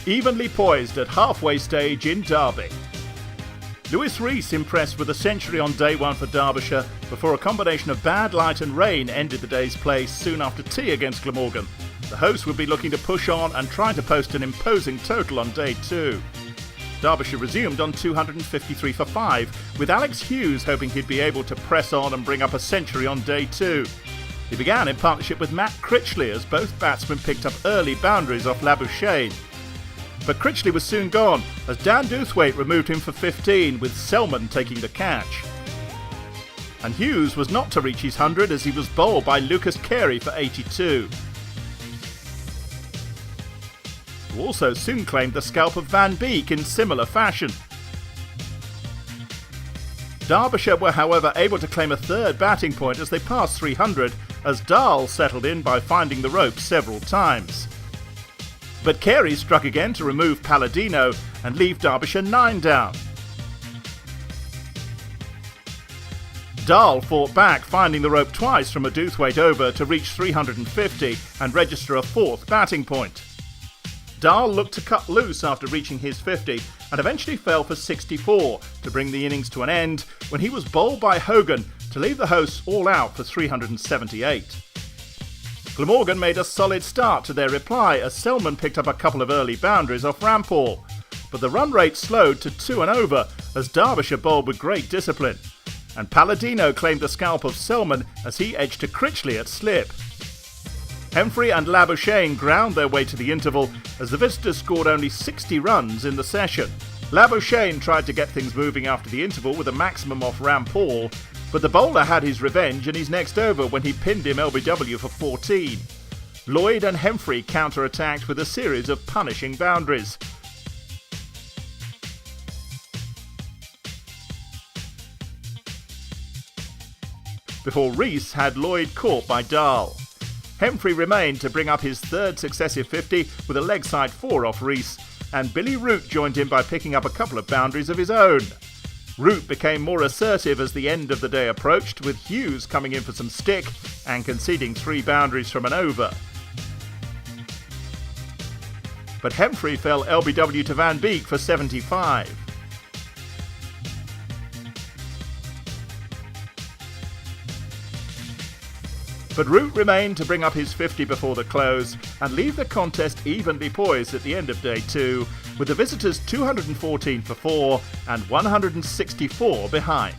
evenly poised at halfway stage in Derby. Lewis Rees impressed with a century on day one for Derbyshire before a combination of bad light and rain ended the day's play soon after tea against Glamorgan. The hosts would be looking to push on and try to post an imposing total on day two. Derbyshire resumed on 253 for 5, with Alex Hughes hoping he'd be able to press on and bring up a century on day two. He began in partnership with Matt Critchley as both batsmen picked up early boundaries off Labuschagne. But Critchley was soon gone as Dan Dewthwaite removed him for 15, with Selman taking the catch. And Hughes was not to reach his 100 as he was bowled by Lukas Carey for 82. Who also soon claimed the scalp of Van Beek in similar fashion. Derbyshire were however able to claim a third batting point as they passed 300 as Dahl settled in by finding the ropes several times. But Carey struck again to remove Palladino and leave Derbyshire 9 down. Dahl fought back, finding the rope twice from a Dewthwaite over to reach 350 and register a fourth batting point. Dahl looked to cut loose after reaching his 50 and eventually fell for 64 to bring the innings to an end when he was bowled by Hogan to leave the hosts all out for 378. Glamorgan made a solid start to their reply as Selman picked up a couple of early boundaries off Rampall, but the run rate slowed to 2 and over as Derbyshire bowled with great discipline, and Palladino claimed the scalp of Selman as he edged to Critchley at slip. Hemphrey and Labuschagne ground their way to the interval as the visitors scored only 60 runs in the session. Labuschagne tried to get things moving after the interval with a maximum off Rampall, but the bowler had his revenge in his next over when he pinned him LBW for 14. Lloyd and Hemphrey counter-attacked with a series of punishing boundaries. Before Rees had Lloyd caught by Dahl. Hemphrey remained to bring up his third successive 50 with a leg side 4 off Rees, and Billy Root joined him by picking up a couple of boundaries of his own. Root became more assertive as the end of the day approached, with Hughes coming in for some stick and conceding 3 boundaries from an over. But Hemphrey fell LBW to Van Beek for 75. But Root remained to bring up his 50 before the close and leave the contest evenly poised at the end of day two, with the visitors 214 for 4 and 164 behind.